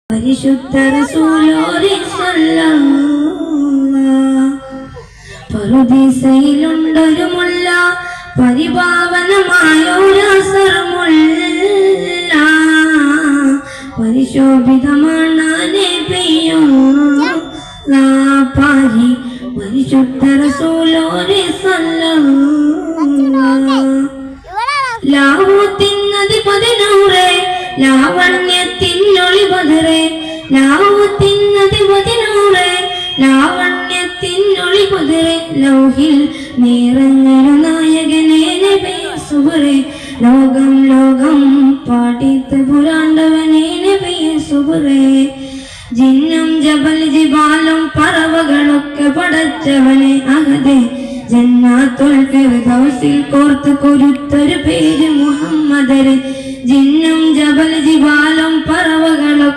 പരിശുദ്ധ റസൂലോരെ പറുദീസയിലുണ്ടൊരു മുല്ല, പരിപാവനമായൊരസർമുല്ല, പരിശോഭിതമാണ് നബിയുള്ള പാരി പരിശുദ്ധ റസൂലോരെ ലാഹൂത്തിനധിപതിനൂറെ ലാവണ്യത്തിനൊളി ബദറെ, ലാഹൂത്തിനധിപതിനൂറെ ലാവണ്യത്തിനൊളി ബദറെ, ലൗഹിൽ നിറഞ്ഞൊരു നായകനെ നബിയെ സുബറെ, ലോകം ലോകം പാടിത്ത് പുരാണ്ടവനെ നബിയെ സുബറെ, ജിന്നും ജബൽ ജിബാലും പറവകളൊക്കെ പടച്ചവനെ അഹദേ, ജന്നാത്തുൽ ഫിർദൗസിൽ കോർത്ത് കൊരുത്തൊരു പേര് മുഹമ്മദരെ, ജിന്നും ജബൽ ജിബാലും പറവകളൊക്കെ